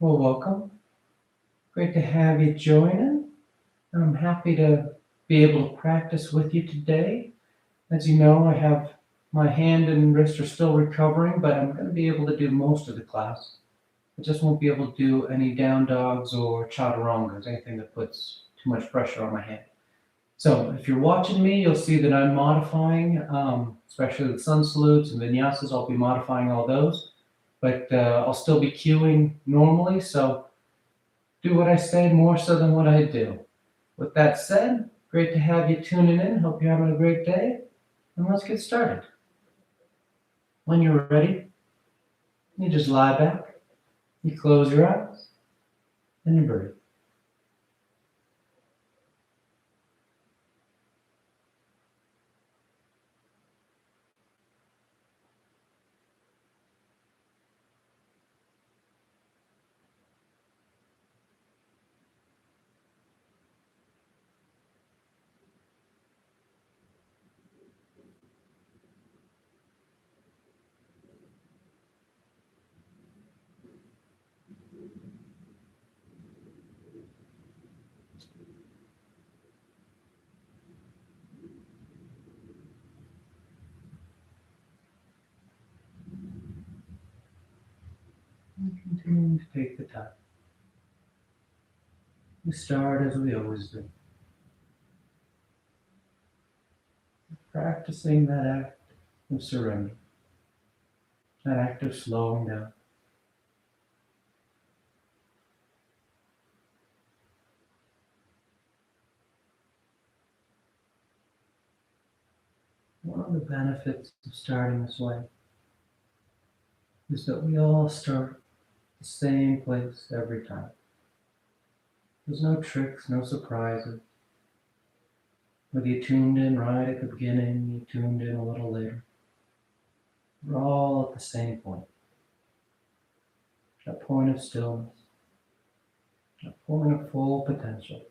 Well, welcome. Great to have you joining. I'm happy to be able to practice with you today. As you know, I have my hand and wrist are still recovering, but I'm going to be able to do most of the class. I just won't be able to do any down dogs or chaturangas, anything that puts too much pressure on my hand. So if you're watching me, you'll see that I'm modifying, especially the sun salutes and vinyasas. I'll be modifying all those, but I'll still be cueing normally. So do what I say more so than what I do. With that said, great to have you tuning in. Hope you're having a great day. And let's get started. When you're ready, you just lie back, you close your eyes, and you breathe. And continue to take the time. We start as we always do, practicing that act of surrender, that act of slowing down. One of the benefits of starting this way is that we all start the same place every time. There's no tricks, no surprises. Whether you tuned in right at the beginning, you tuned in a little later. We're all at the same point. That point of stillness. That point of full potential.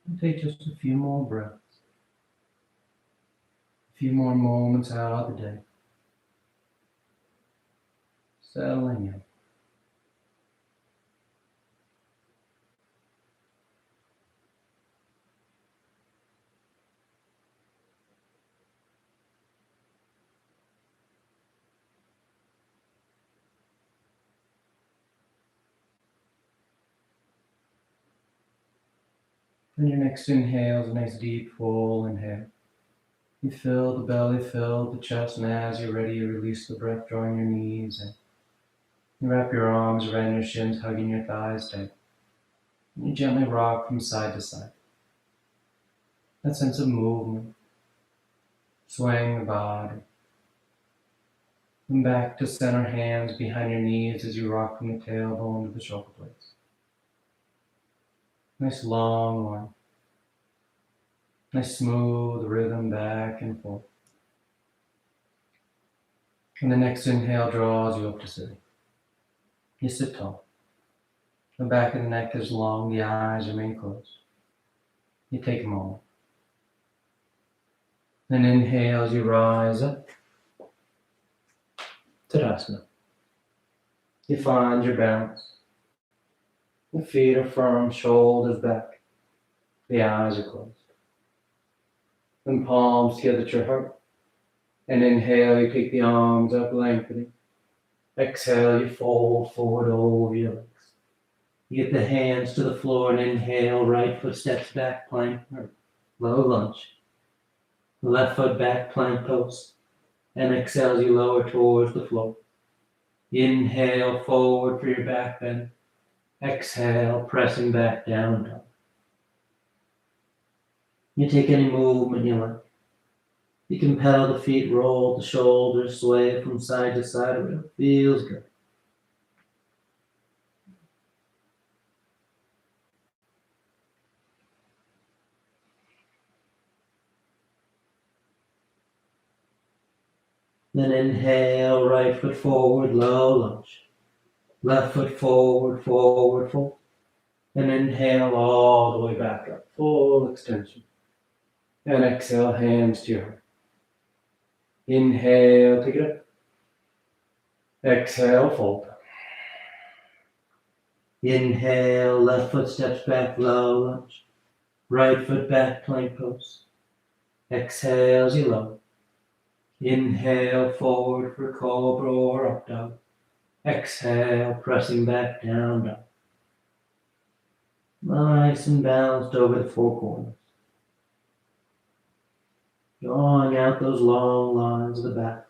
And take just a few more breaths. A few more moments out of the day. Settling in. And your next inhale is a nice deep full inhale. You fill the belly, fill the chest, and as you're ready, you release the breath, drawing your knees in. You wrap your arms around your shins, hugging your thighs tight. And you gently rock from side to side. That sense of movement, swaying the body. And back to center, hands behind your knees as you rock from the tailbone to the shoulder blades. Nice long one. Nice smooth rhythm back and forth. And the next inhale draws you up to sitting. You sit tall. The back of the neck is long, the eyes remain closed. You take a moment. Then inhale as you rise up. Tadasana. You find your balance. The feet are firm, shoulders back. The eyes are closed. And palms together at your heart. And inhale, you take the arms up, lengthening. Exhale, you fold forward over your legs. You get the hands to the floor and inhale, right foot steps back, plank, or low lunge. Left foot back, plank pose. And exhale as you lower towards the floor. Inhale, forward for your back bend. Exhale, pressing back down, dog. You take any movement you like. You can pedal the feet, roll the shoulders, sway from side to side. It feels good. Then inhale, right foot forward, low lunge. Left foot forward, forward, fold. And inhale all the way back up, full extension. And exhale, hands to your heart. Inhale, take it up. Exhale, fold. Inhale, left foot steps back, low lunge. Right foot back, plank pose. Exhale as you lower. Inhale, forward for cobra or up dog. Exhale, pressing back down dog. Nice and balanced over the four corners. Drawing out those long lines of the back.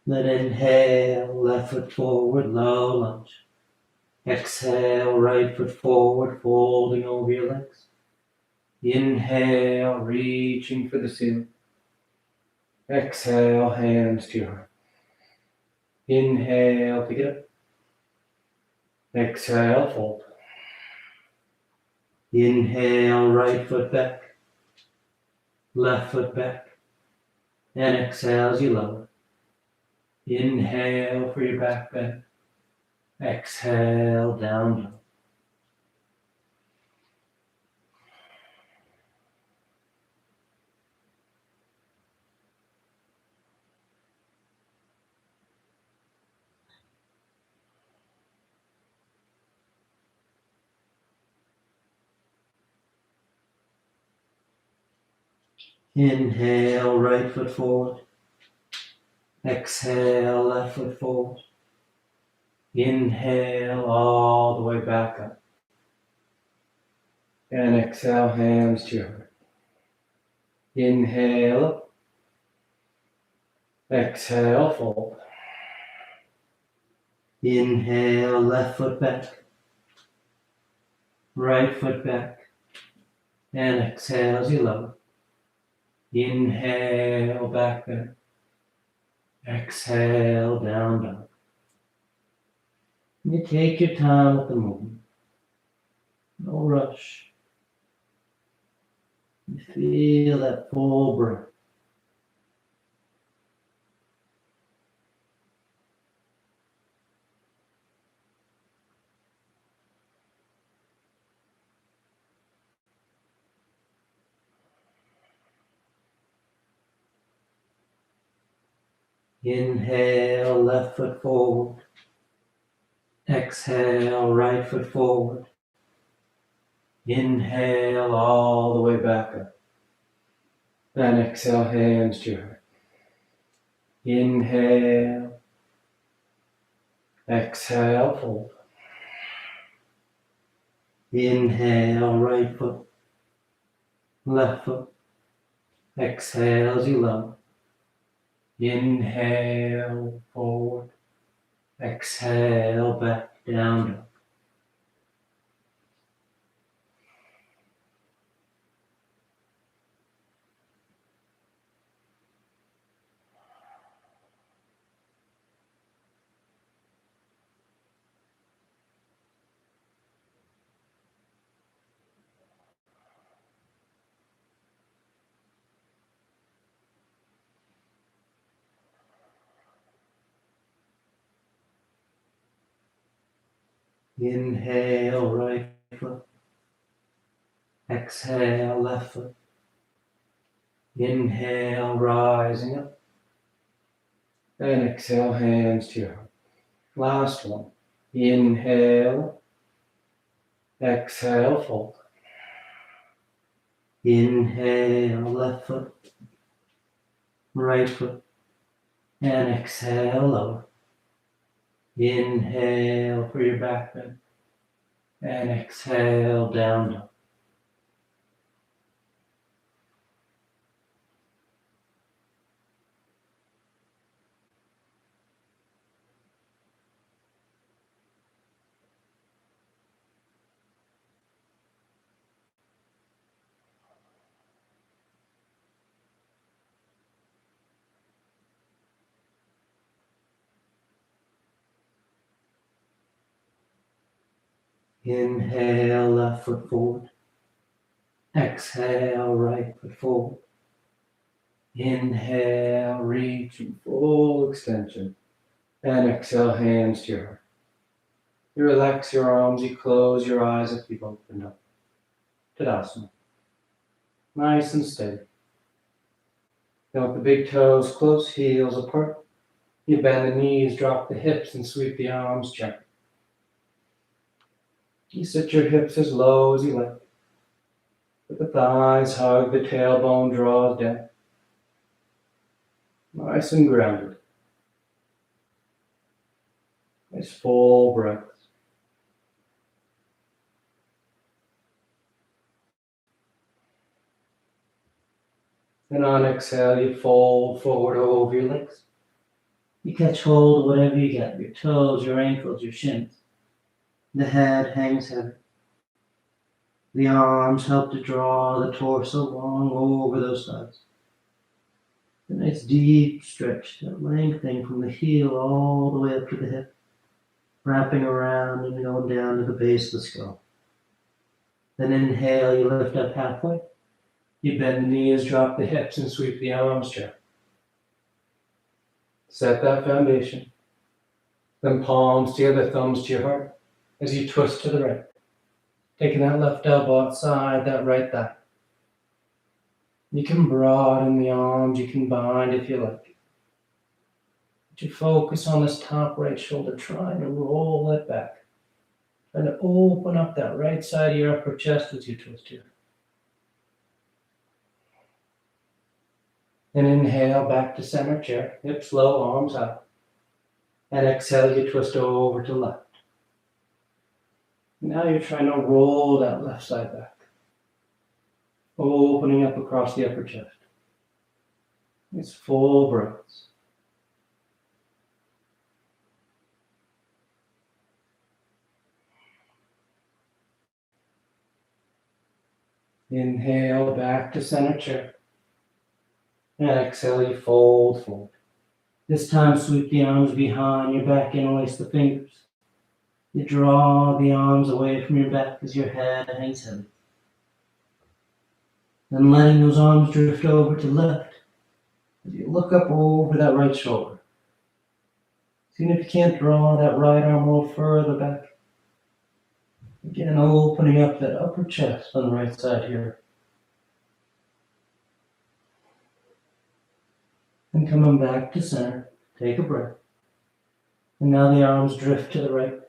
Then inhale, left foot forward, low lunge. Exhale, right foot forward, folding over your legs. Inhale, reaching for the ceiling. Exhale, hands to your heart. Inhale, pick it up. Exhale, fold. Inhale, right foot back. Left foot back. And exhale as you lower. Inhale for your back bend. Exhale, down dog. Inhale, right foot forward. Exhale, left foot forward. Inhale all the way back up. And exhale, hands to your heart. Inhale up. Exhale, fold. Inhale, left foot back. Right foot back. And exhale as you lower. Inhale, back bend. Exhale, down dog. You take your time with the movement. No rush. You feel that full breath. Inhale, left foot forward. Exhale, right foot forward. Inhale all the way back up. And exhale, hands to your heart. Inhale. Exhale, fold. Inhale, right foot. Left foot. Exhale as you lower. Inhale, forward. Exhale, back down dog. Inhale, right foot. Exhale, left foot. Inhale, rising up. And exhale, hands to your heart. Last one. Inhale. Exhale, fold. Inhale, left foot. Right foot. And exhale, lower. Inhale for your back bend. And exhale, down dog. Inhale, left foot forward. Exhale, right foot forward. Inhale, reach in full extension. And exhale, hands to your heart. You relax your arms, you close your eyes if you've opened up. Tadasana. Nice and steady. Now with the big toes close, heels apart. You bend the knees, drop the hips, and sweep the arms gently. You sit your hips as low as you like. Let the thighs hug, the tailbone draws down. Nice and grounded. Nice full breaths. And on exhale, you fold forward over your legs. You catch hold of whatever you get, your toes, your ankles, your shins. The head hangs heavy. The arms help to draw the torso long over those sides. A nice deep stretch, that lengthening from the heel all the way up to the hip, wrapping around and going down to the base of the skull. Then inhale, you lift up halfway. You bend the knees, drop the hips, and sweep the arms down. Set that foundation. Then palms together, thumbs to your heart as you twist to the right. Taking that left elbow outside, that right thigh. You can broaden the arms, you can bind if you like. But you focus on this top right shoulder, trying to roll it back. Trying to open up that right side of your upper chest as you twist here. And inhale back to center chair, hips low, arms up. And exhale, you twist over to left. Now you're trying to roll that left side back. Opening up across the upper chest. It's full breaths. Inhale back to center chair. And exhale, you fold forward. This time, sweep the arms behind your back, interlace the fingers. You draw the arms away from your back as your head hangs heavy. Then letting those arms drift over to left as you look up over that right shoulder. Seeing if you can't draw that right arm a little further back. Again, opening up that upper chest on the right side here. And coming back to center, take a breath. And now the arms drift to the right.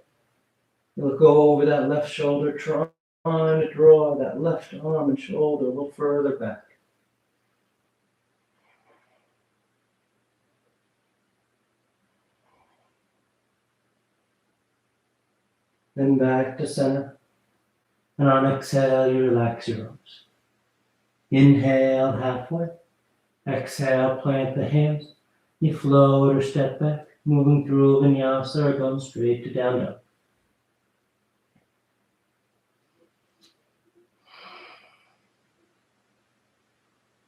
You look over that left shoulder, trying to draw that left arm and shoulder a little further back. Then back to center. And on exhale, you relax your arms. Inhale halfway. Exhale, plant the hands. You float or step back, moving through vinyasa or going straight to down dog.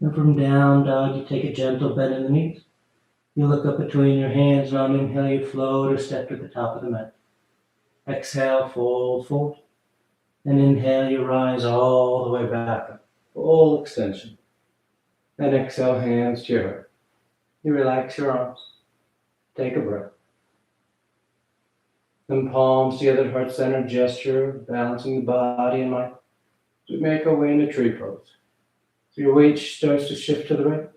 And from down dog, you take a gentle bend in the knees. You look up between your hands, and on inhale, you float or step to the top of the mat. Exhale, fold forward. And inhale, you rise all the way back up. Full extension. And exhale, hands to your heart. You relax your arms. Take a breath. Then palms together, heart center gesture, balancing the body and mind. We make our way into tree pose. So your weight starts to shift to the right.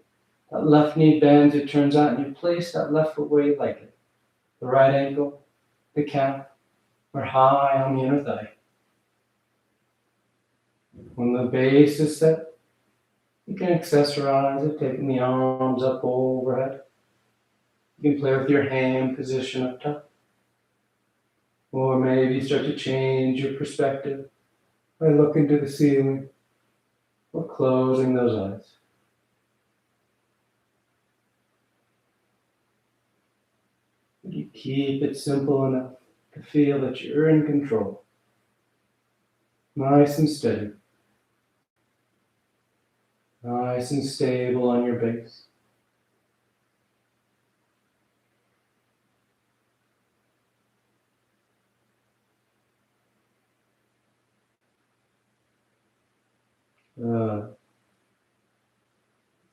That left knee bends, it turns out, and you place that left foot where you like it. The right ankle, the calf, or high on the inner thigh. When the base is set, you can accessorize it, taking the arms up overhead. You can play with your hand position up top. Or maybe start to change your perspective by looking to the ceiling or closing those eyes. You keep it simple enough to feel that you're in control. Nice and steady. Nice and stable on your base.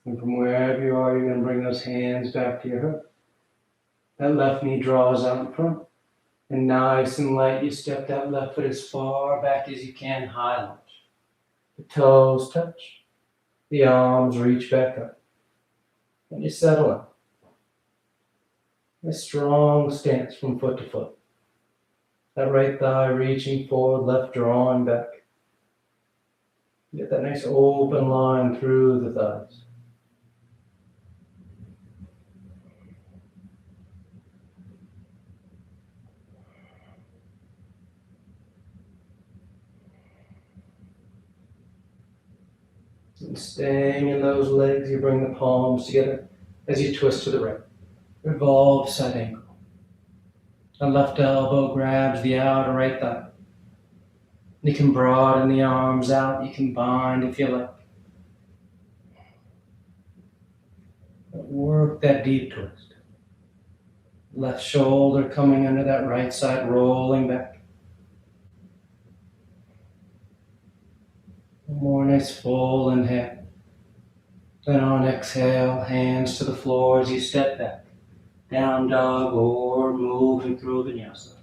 And from wherever you are, you're going to bring those hands back to your hip. That left knee draws out in front. And nice and light, you step that left foot as far back as you can, high lunge. The toes touch. The arms reach back up. And you settle in. A strong stance from foot to foot. That right thigh reaching forward, left drawing back. Get that nice open line through the thighs. And staying in those legs, you bring the palms together as you twist to the right. Revolve side angle. The left elbow grabs the outer right thigh. You can broaden the arms out. You can bind if you like. Work that deep twist. Left shoulder coming under that right side, rolling back. One more nice full inhale. Then on exhale, hands to the floor as you step back. Down dog or moving through vinyasa.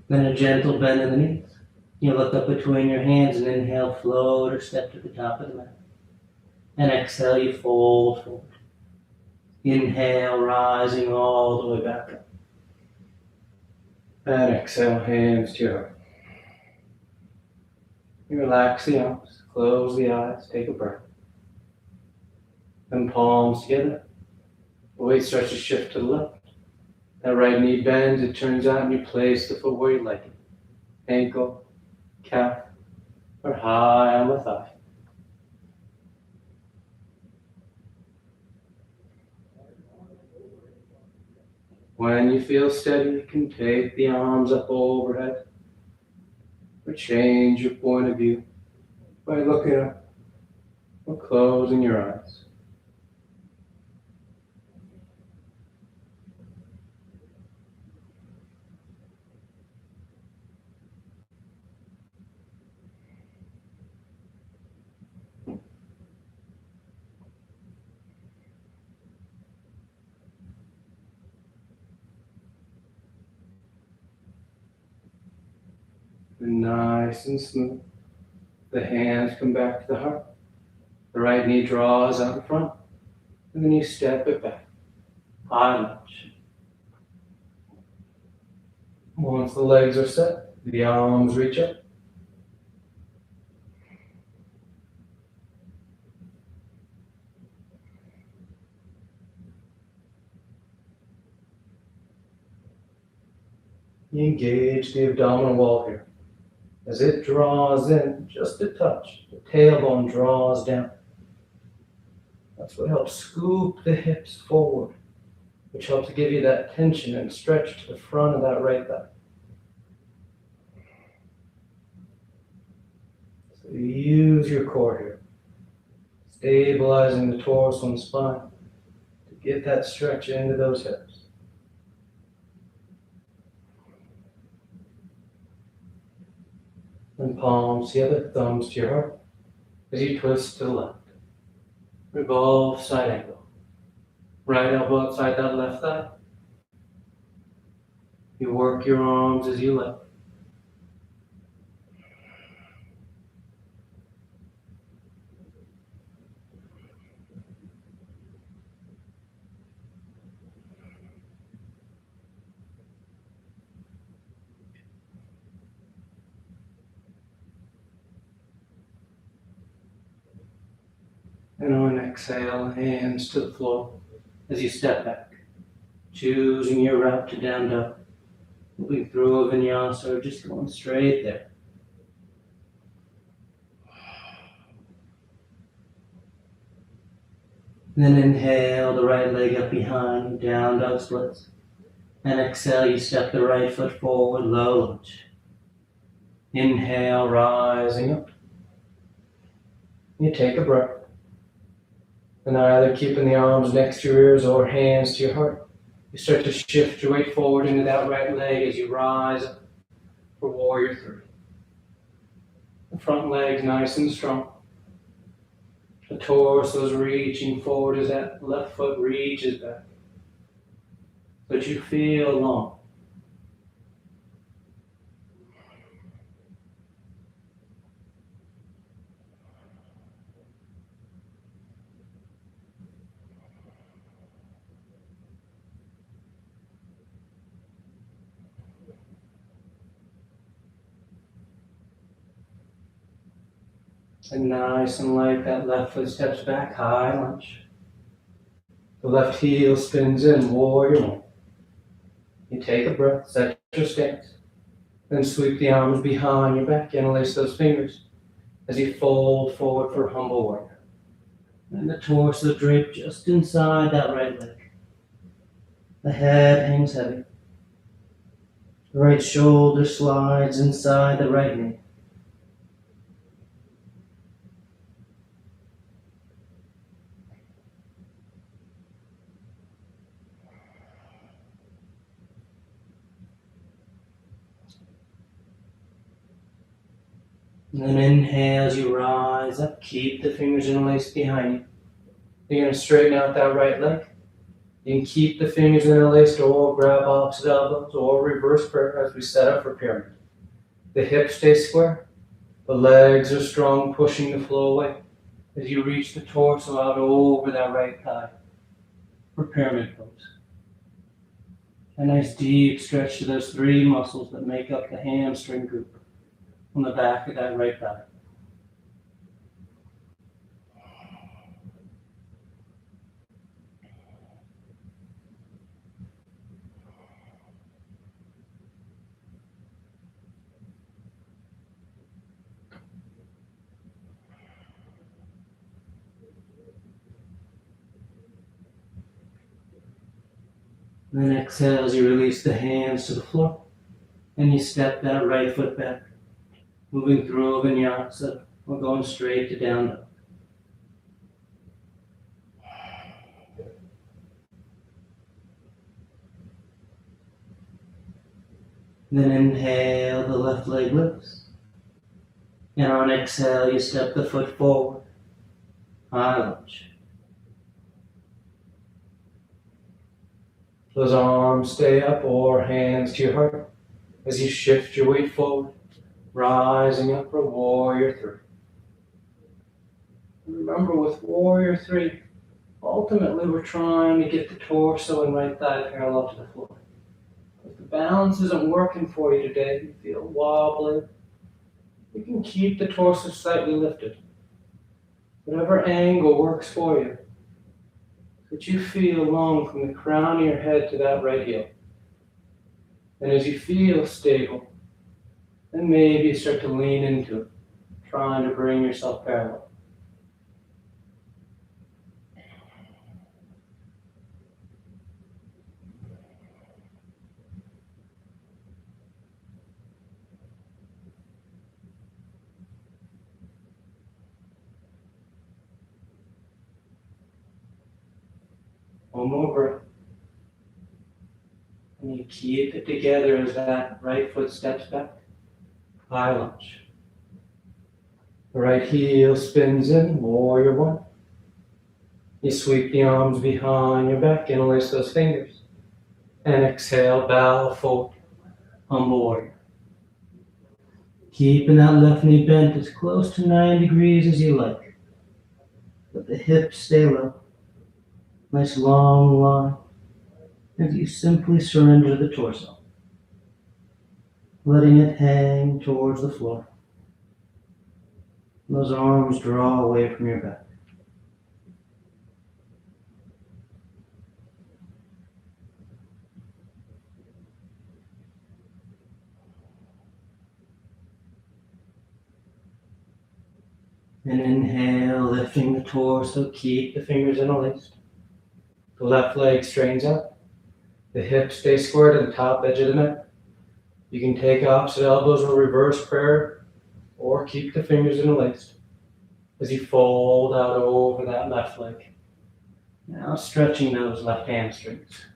Then a gentle bend in the knees. You look up between your hands and inhale, float or step to the top of the mat. And exhale, you fold forward. Inhale, rising all the way back up. And exhale, hands to your heart. You relax the arms, close the eyes, take a breath. Then palms together. The weight starts to shift to the left. That right knee bends, it turns out, and you place the foot where you like it. Ankle, calf, or high on the thigh. When you feel steady, you can take the arms up overhead or change your point of view by looking up or closing your eyes. Nice and smooth. The hands come back to the heart. The right knee draws out in front. And then you step it back. High lunge. Once the legs are set, the arms reach up. You engage the abdominal wall here. As it draws in just a touch, the tailbone draws down. That's what helps scoop the hips forward, which helps to give you that tension and stretch to the front of that right thigh. So you use your core here, stabilizing the torso and spine to get that stretch into those hips. And palms together, thumbs to your heart, as you twist to the left. Revolve side angle. Right elbow outside that left thigh. You work your arms as you lift. And on an exhale, hands to the floor as you step back, choosing your route to down dog, moving through a vinyasa or just going straight there. Then inhale the right leg up behind, down dog splits. And exhale, you step the right foot forward, low lunge. Inhale, rising up. You take a breath. And either keeping the arms next to your ears or hands to your heart, you start to shift your weight forward into that right leg as you rise up for Warrior 3. The front leg's nice and strong. The torso's reaching forward as that left foot reaches back. But you feel long. And nice and light, that left foot steps back, high lunge. The left heel spins in, Warrior 1. You take a breath, set your stance. Then sweep the arms behind your back, interlace those fingers as you fold forward for Humble Warrior. And the torso draped just inside that right leg. The head hangs heavy. The right shoulder slides inside the right knee. And then inhale as you rise up, keep the fingers interlaced behind you. You're going to straighten out that right leg. You can keep the fingers interlaced or grab opposite elbows or reverse prayer as we set up for pyramid. The hips stay square. The legs are strong, pushing the flow away as you reach the torso out over that right thigh for pyramid pose. A nice deep stretch to those 3 muscles that make up the hamstring group on the back of that right thigh. And then exhale as you release the hands to the floor. And you step that right foot back, moving through a vinyasa or going straight to down dog. Then inhale, the left leg lifts. And on exhale, you step the foot forward, high lunge. Those arms stay up or hands to your heart as you shift your weight forward, rising up for Warrior 3. Remember, with Warrior 3, ultimately we're trying to get the torso and right thigh parallel to the floor. If the balance isn't working for you today, you feel wobbly, you can keep the torso slightly lifted. Whatever angle works for you. But you feel long from the crown of your head to that right heel. And as you feel stable, then maybe you start to lean into it, trying to bring yourself parallel. One more breath. And you keep it together as that right foot steps back. High lunge. The right heel spins in, Warrior 1. You sweep the arms behind your back, interlace those fingers. And exhale, bow forward. humble warrior. Keeping that left knee bent as close to 90 degrees as you like. Let the hips stay low. Nice long line as you simply surrender the torso, letting it hang towards the floor. Those arms draw away from your back. And inhale, lifting the torso, keep the fingers interlaced. The left leg straightens up. The hips stay squared at the top edge of the mat. You can take opposite elbows or reverse prayer, or keep the fingers interlaced as you fold out over that left leg. Now stretching those left hamstrings.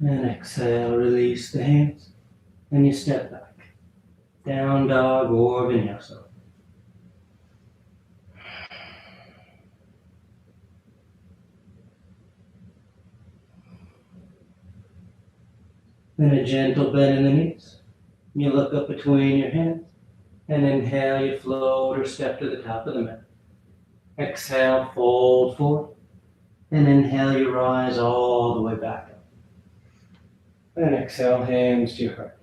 And exhale, release the hands, and you step back. Down dog or vinyasa. Then a gentle bend in the knees. You look up between your hands, and inhale, you float or step to the top of the mat. Exhale, fold forward, and inhale, you rise all the way back up. And exhale, hands to your heart.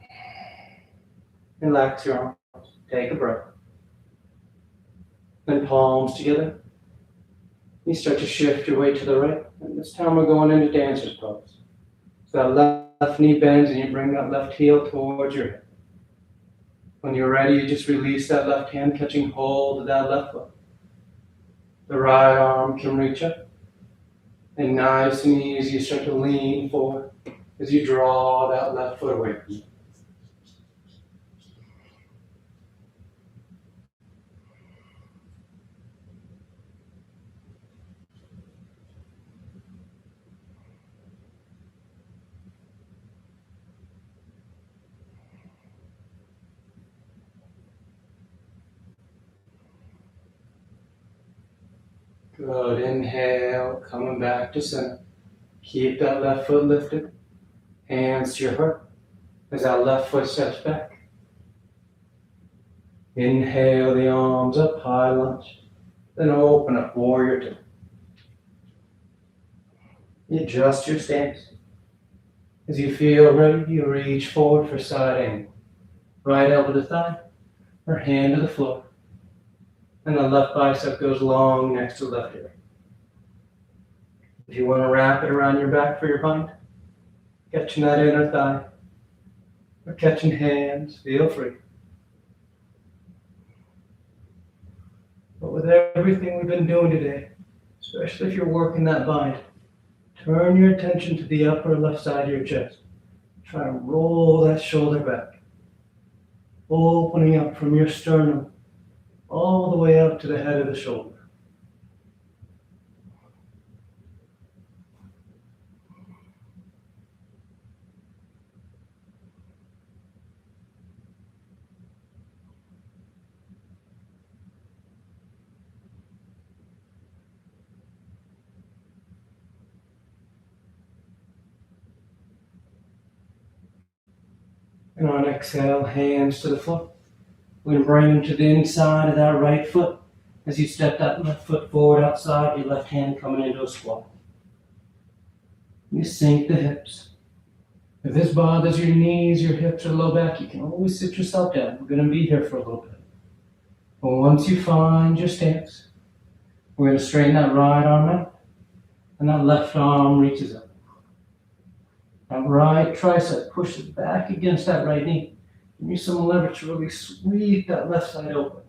Relax your arms, take a breath. Then palms together. You start to shift your weight to the right, and this time we're going into dancer's pose. So that left knee bends, and you bring that left heel towards your hip. When you're ready, you just release that left hand, catching hold of that left foot. The right arm can reach up, and nice and easy, you start to lean forward as you draw that left foot away from you. Good. Inhale, coming back to center. Keep that left foot lifted. Hands to your heart as that left foot steps back. Inhale the arms up, high lunge. Then open up, warrior two. Adjust your stance. As you feel ready, you reach forward for side angle. Right elbow to thigh, or hand to the floor. And the left bicep goes long next to the left ear. If you want to wrap it around your back for your bind, catching that inner thigh, or catching hands, feel free. But with everything we've been doing today, especially if you're working that bind, turn your attention to the upper left side of your chest. Try to roll that shoulder back, opening up from your sternum all the way up to the head of the shoulder. And on exhale, hands to the floor. We're going to bring them to the inside of that right foot. As you step that left foot forward outside, your left hand coming into a squat. You sink the hips. If this bothers your knees, your hips, or low back, you can always sit yourself down. We're going to be here for a little bit. But once you find your stance, we're going to straighten that right arm out, and that left arm reaches up. That right tricep pushes back against that right knee. Give you some leverage to really sweep that left side open.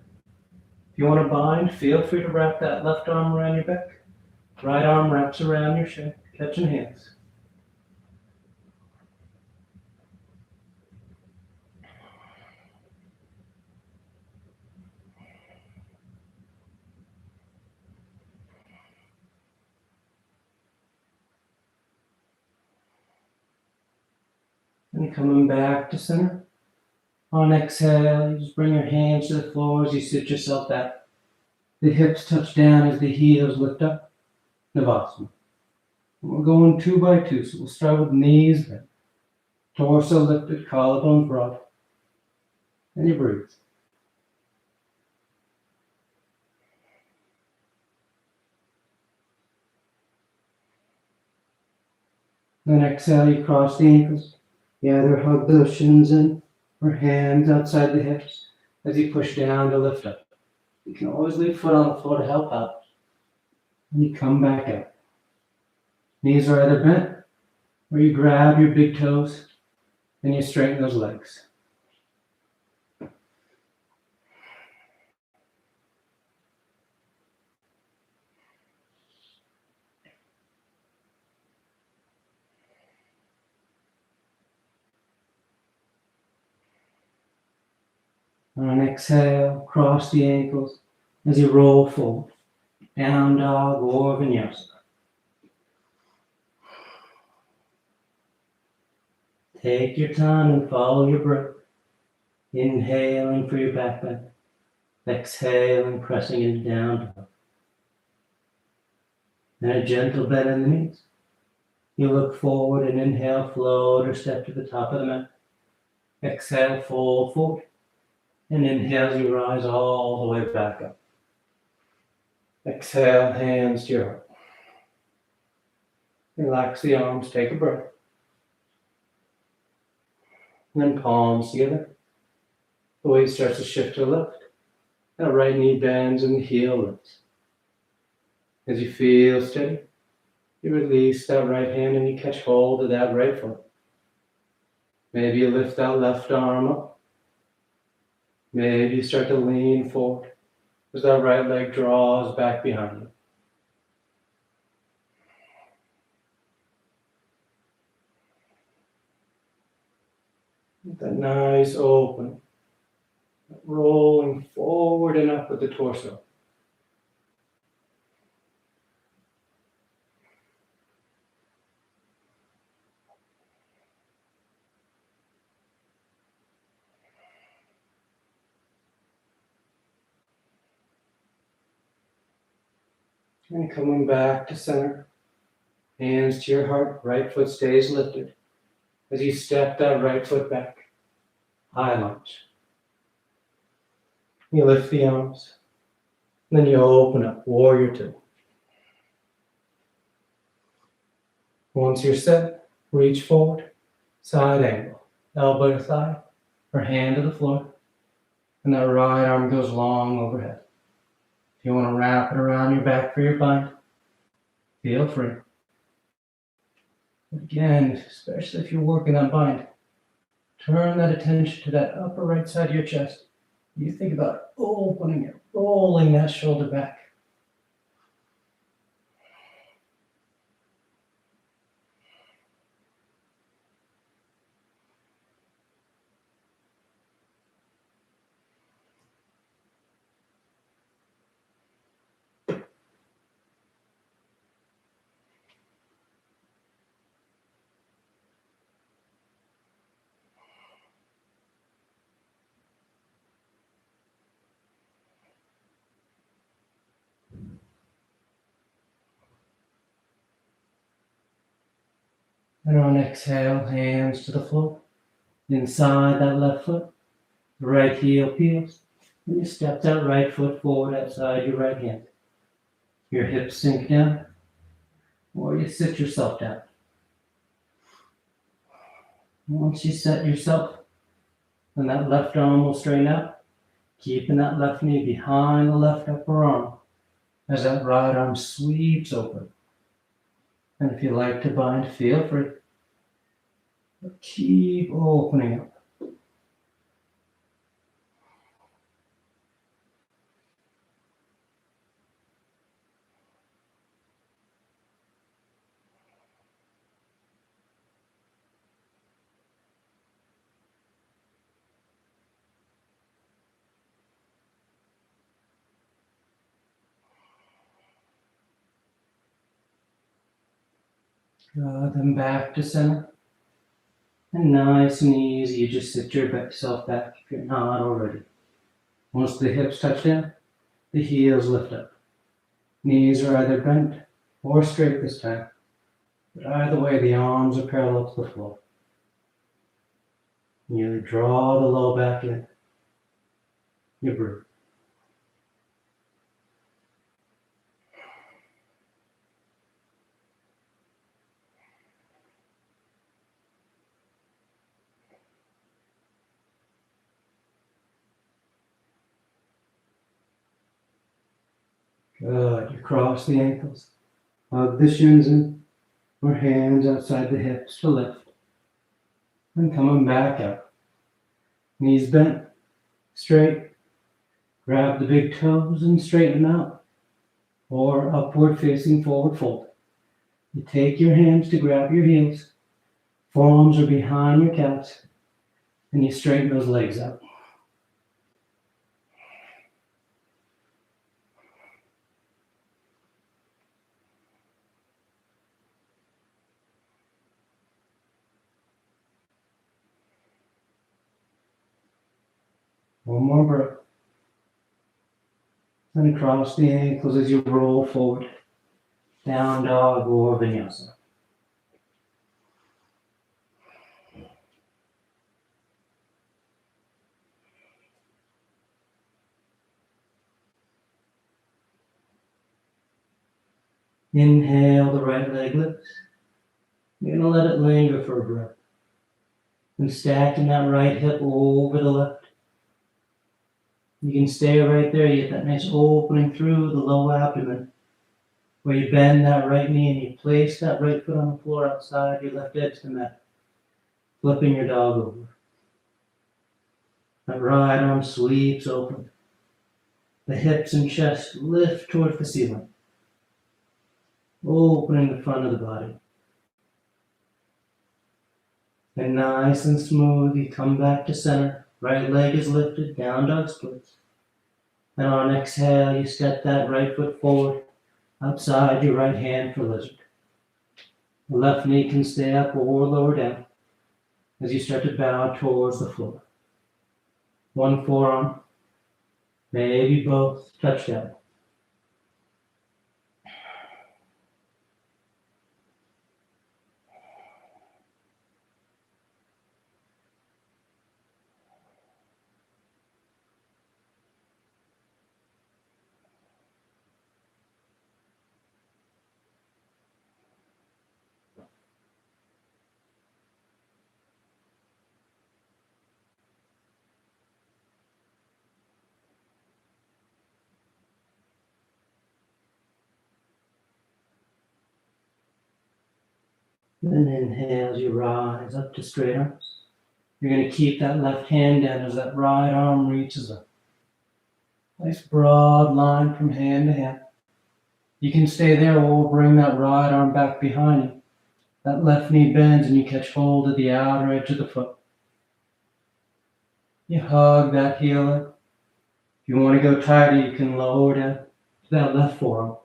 If you want to bind, feel free to wrap that left arm around your back. Right arm wraps around your shin, catching hands. And coming back to center. On exhale, you just bring your hands to the floor as you sit yourself back. The hips touch down as the heels lift up. Navasana. We're going 2 by 2, so we'll start with knees bent. Torso lifted, collarbones broad. And you breathe. Then exhale, you cross the ankles. You either hug those shins in or hands outside the hips as you push down to lift up. You can always leave foot on the floor to help out. And you come back up. Knees are either bent or you grab your big toes and you straighten those legs. On an exhale, cross the ankles as you roll forward. Down dog or vinyasa. Take your time and follow your breath. Inhaling for your back bend. Exhaling, pressing into down dog. And a gentle bend in the knees. You look forward and inhale, float or step to the top of the mat. Exhale, fold forward. And inhale as you rise all the way back up. Exhale, hands to your heart. Relax the arms, take a breath. And then palms together. The weight starts to shift to the left. That right knee bends and the heel lifts. As you feel steady, you release that right hand and you catch hold of that right foot. Maybe you lift that left arm up. Maybe you start to lean forward as that right leg draws back behind you. With that nice open, rolling forward and up with the torso. And coming back to center, hands to your heart, right foot stays lifted. As you step that right foot back, high lunge. You lift the arms, then you open up, warrior two. Once you're set, reach forward, side angle, elbow to thigh, or hand to the floor, and that right arm goes long overhead. If you want to wrap it around your back for your bind, feel free. Again, especially if you're working on bind, turn that attention to that upper right side of your chest. You think about opening it, rolling that shoulder back. And on exhale, hands to the floor. Inside that left foot, the right heel peels. And you step that right foot forward outside your right hand. Your hips sink down, or you sit yourself down. Once you set yourself, then that left arm will straighten out, keeping that left knee behind the left upper arm as that right arm sweeps open. And if you like to bind, feel free. But keep opening up. Draw them back to center. And nice and easy, you just sit yourself back if you're not already. Once the hips touch down, the heels lift up. Knees are either bent or straight this time. But either way, the arms are parallel to the floor. You draw the low back in. You breathe. Good. You cross the ankles. Hug the shins in, or hands outside the hips to lift. And coming back up. Knees bent, straight. Grab the big toes and straighten them out. Or upward facing forward fold. You take your hands to grab your heels. Forearms are behind your calves. And you straighten those legs out. One more breath. Then across the ankles as you roll forward. Down dog or vinyasa. Inhale, the right leg lifts. You're going to let it linger for a breath. And stacking that right hip over the left. You can stay right there. You get that nice opening through the low abdomen. Where you bend that right knee and you place that right foot on the floor outside your left edge to the mat. Flipping your dog over. That right arm sweeps open. The hips and chest lift towards the ceiling. Opening the front of the body. And nice and smooth, you come back to center. Right leg is lifted, down dog splits. And on exhale, you step that right foot forward, outside your right hand for lizard. The left knee can stay up or lower down as you start to bow towards the floor. One forearm, maybe both, touch down. Then inhale as you rise up to straight arms. You're going to keep that left hand down as that right arm reaches up. Nice broad line from hand to hand. You can stay there or bring that right arm back behind you. That left knee bends and you catch hold of the outer edge of the foot. You hug that heel in. If you want to go tighter, you can lower down to that left forearm.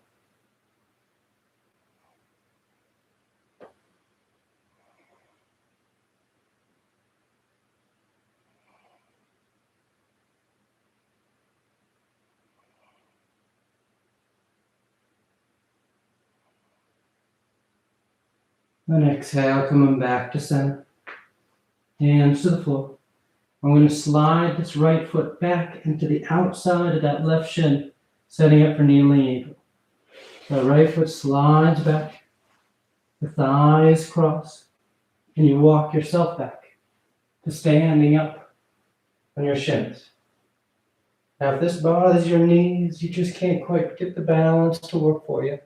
Then exhale, coming back to center. Hands to the floor. I'm going to slide this right foot back into the outside of that left shin, setting up for kneeling eagle. The right foot slides back, the thighs cross, and you walk yourself back to standing up on your shins. Now, if this bothers your knees, you just can't quite get the balance to work for you.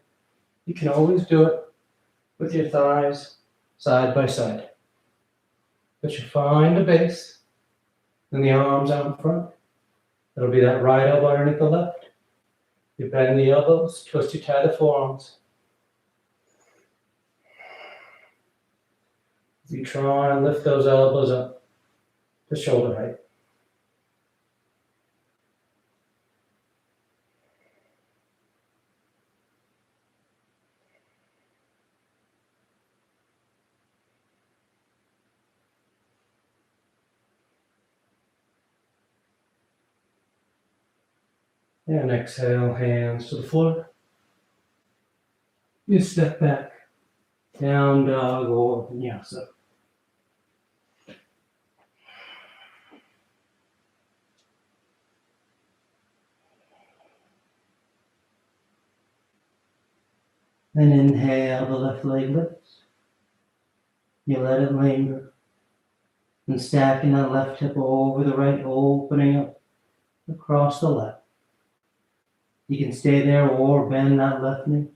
You can always do it with your thighs side by side. But you find a base, and the arms out in front. That'll be that right elbow underneath the left. You bend the elbows, twist, you tie the forearms. As you try and lift those elbows up to shoulder height. And exhale, hands to the floor. You step back, down dog or vinyasa. Then inhale, the left leg lifts. You let it linger. And stacking that left hip over the right, opening up across the left. You can stay there or bend that left knee.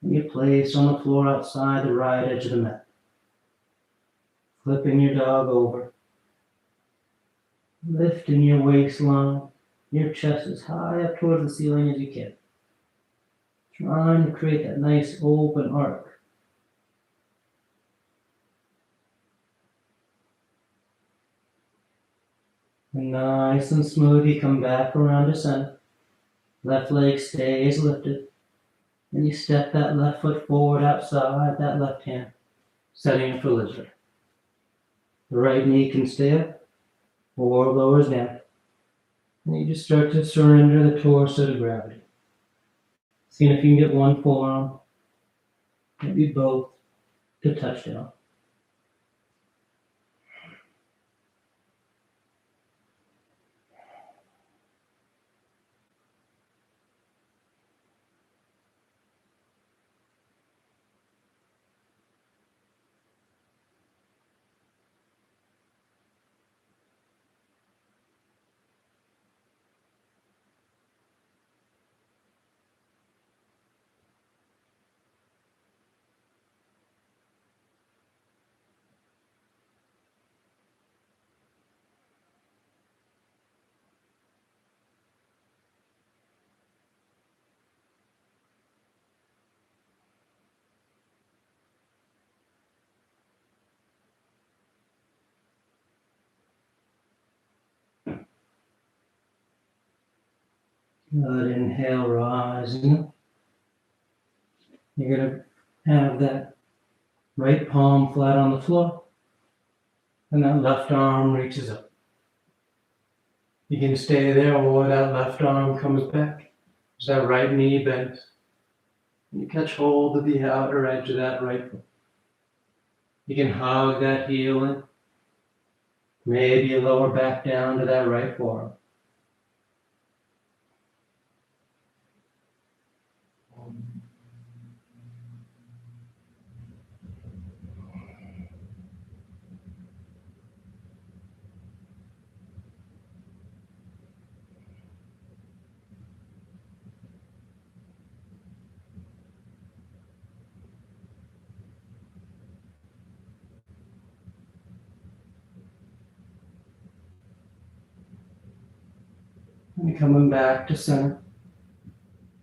And you place on the floor outside the right edge of the mat. Flipping your dog over. Lifting your waistline. Your chest as high up towards the ceiling as you can. Trying to create that nice open arc. And nice and smooth, you come back around to center. Left leg stays lifted. And you step that left foot forward outside that left hand, setting it for lizard. The right knee can stay up or lowers down. And you just start to surrender the torso to gravity. Seeing if you can get one forearm, maybe both, to touchdown. Good, inhale, rising up. You're going to have that right palm flat on the floor, and that left arm reaches up. You can stay there, or that left arm comes back as that right knee bends. You catch hold of the outer edge of that right foot. You can hug that heel in. Maybe you lower back down to that right forearm. And coming back to center.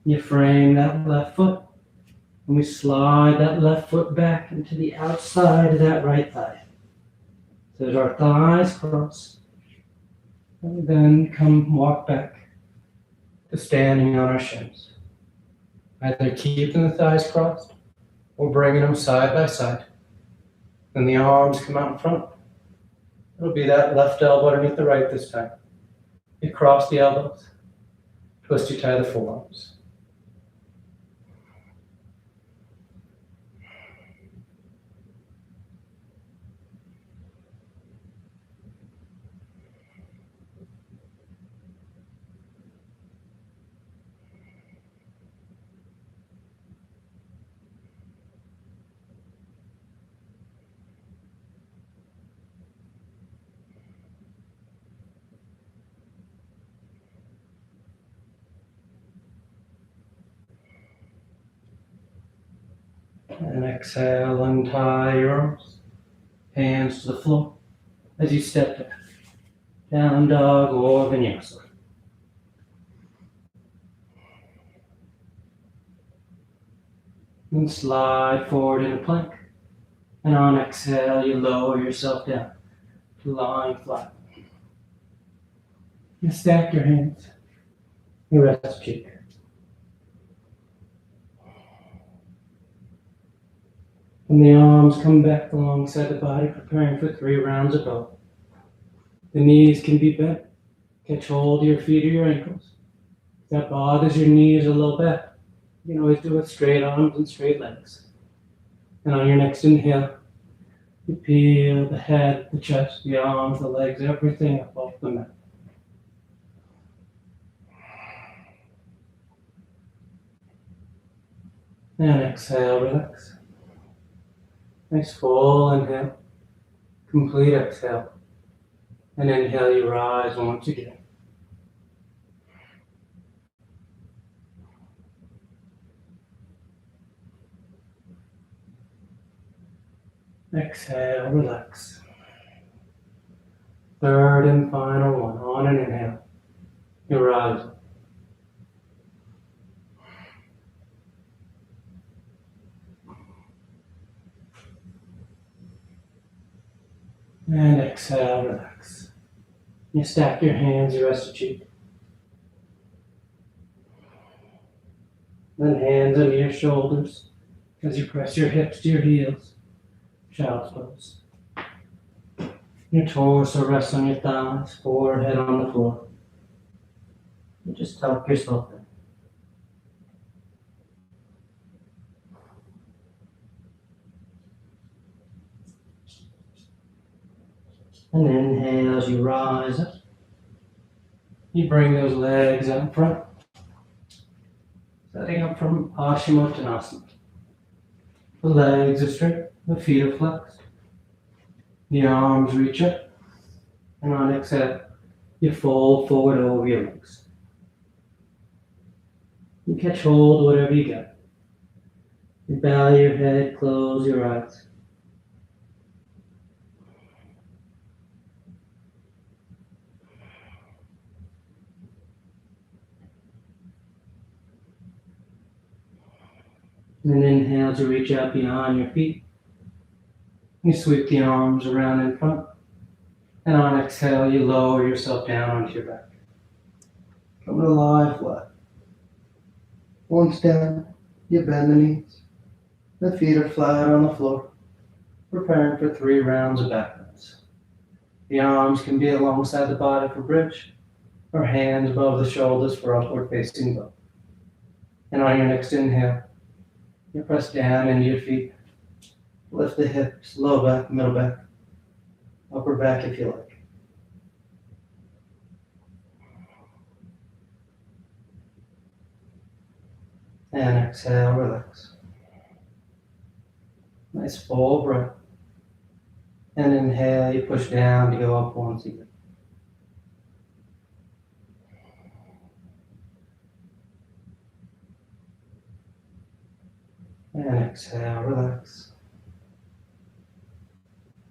You frame that left foot. And we slide that left foot back into the outside of that right thigh. So that our thighs cross. And then walk back to standing on our shins. Either keeping the thighs crossed or bringing them side by side. Then the arms come out in front. It'll be that left elbow underneath the right this time. You cross the elbows. Twist, you tie the forearms. And exhale, untie your arms. Hands to the floor as you step back. Down dog or vinyasa. And slide forward in a plank. And on exhale, you lower yourself down to lying flat. You stack your hands. You rest cheek. And the arms come back alongside the body, preparing for 3 rounds of bow. The knees can be bent. Catch hold of your feet or your ankles. that bothers your knees or low back, you can always do it straight arms and straight legs. And on your next inhale, you peel the head, the chest, the arms, the legs, everything up off the mat. And exhale, relax. Nice full inhale, complete exhale. And inhale, you rise once again. Exhale, relax. Third and final one. On an inhale, you rise. And exhale, relax. You stack your hands, you rest a cheek. Then hands under your shoulders as you press your hips to your heels. Child's pose. Your torso rests on your thighs, forehead on the floor. You just tuck yourself in. And inhale as you rise up. You bring those legs out front. Setting up from Paschimottanasana. The legs are straight, the feet are flexed. The arms reach up. And on exhale, you fold forward over your legs. You catch hold of whatever you got. You bow your head, close your eyes. And inhale to reach out beyond your feet. You sweep the arms around in front. And on exhale, you lower yourself down onto your back. Come to lie flat. Once down, you bend the knees. The feet are flat on the floor, preparing for 3 rounds of back bends. The arms can be alongside the body for bridge, or hands above the shoulders for upward facing dog. And on your next inhale, you press down into your feet. Lift the hips, low back, middle back, upper back if you like. And exhale, relax. Nice full breath. And inhale, you push down to go up once again. And exhale, relax.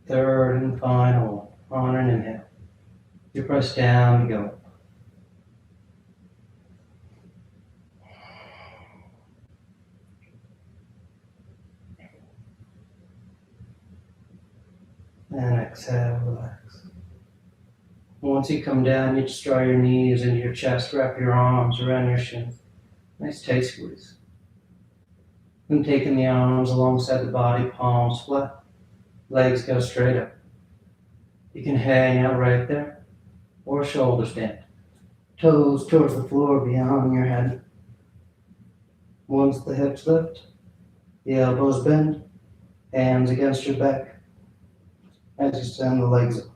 Third and final one. On an inhale, you press down to go up. And exhale, relax. Once you come down, you just draw your knees into your chest, wrap your arms around your shin. Nice tight squeeze. Then taking the arms alongside the body, palms flat, legs go straight up. You can hang out right there, or shoulder stand. Toes towards the floor beyond your head. Once the hips lift, the elbows bend, hands against your back as you send the legs up.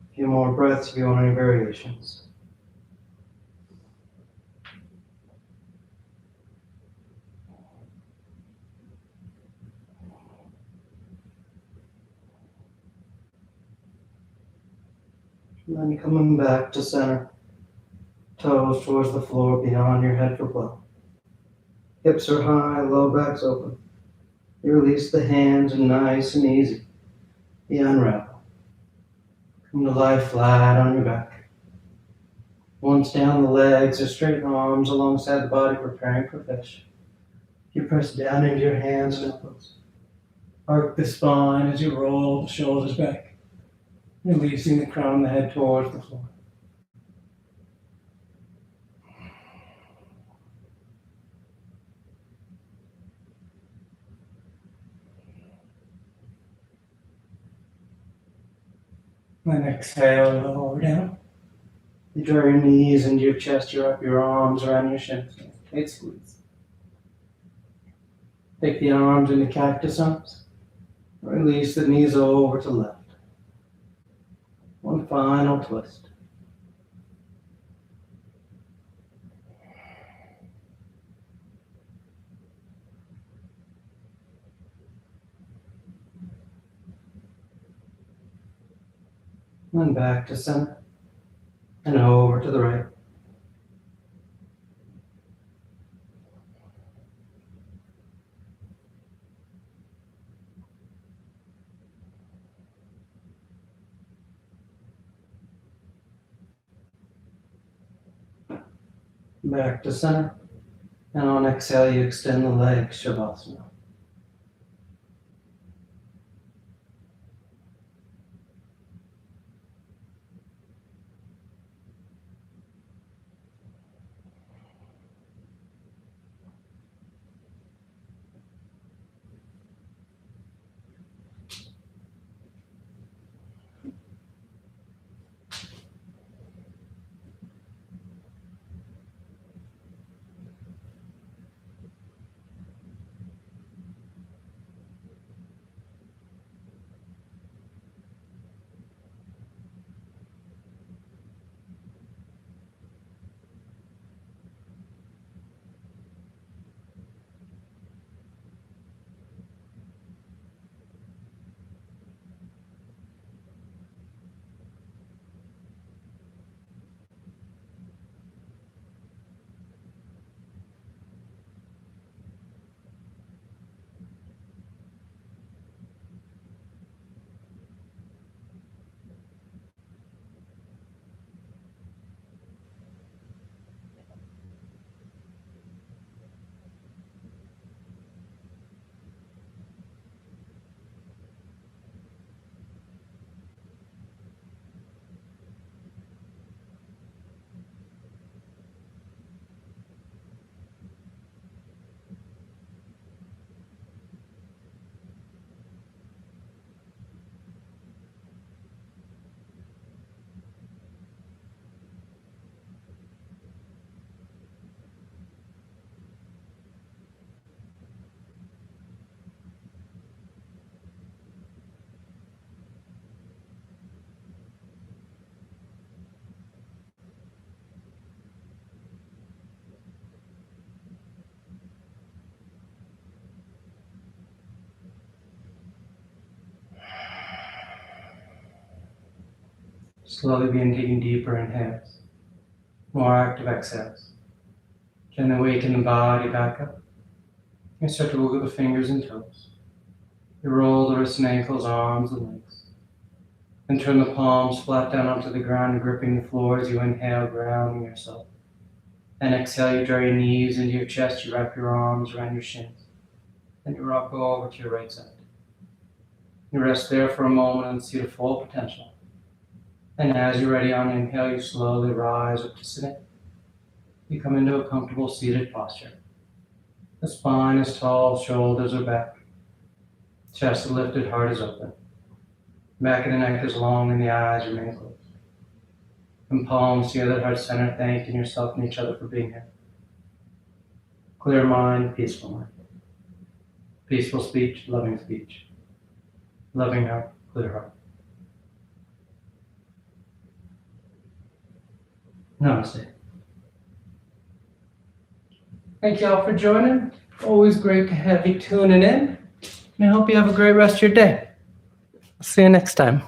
A few more breaths if you want any variations. And then coming back to center. Toes towards the floor beyond your head for blow. Hips are high, low back's open. You release the hands and nice and easy. You unravel. Come to lie flat on your back. Once down, the legs or straight arms alongside the body, preparing for fish. You press down into your hands and elbows. Arc the spine as you roll the shoulders back, releasing the crown of the head towards the floor. Then exhale, lower down. You draw your knees into your chest, you wrap your arms around your shins. Tight squeeze. Take the arms into cactus arms. Release the knees over to left. One final twist. Then back to center. And over to the right. Back to center. And on exhale, you extend the legs, Shavasana. Slowly begin taking deeper inhales, more active exhales. Gently awaken the body back up. You start to wiggle the fingers and toes. You roll the wrists and ankles, arms and legs. Then turn the palms flat down onto the ground, gripping the floor as you inhale, grounding yourself. And exhale, you draw your knees into your chest, you wrap your arms around your shins. Then you rock over to your right side. You rest there for a moment and see the full potential. And as you're ready on inhale, you slowly rise up to sitting. You come into a comfortable seated posture. The spine is tall, shoulders are back. Chest is lifted, heart is open. Back of the neck is long and the eyes remain closed. And palms together, heart center, thanking yourself and each other for being here. Clear mind, peaceful mind. Peaceful speech, loving speech. Loving heart, clear heart. Namaste. Thank you all for joining. Always great to have you tuning in. And I hope you have a great rest of your day. I'll see you next time.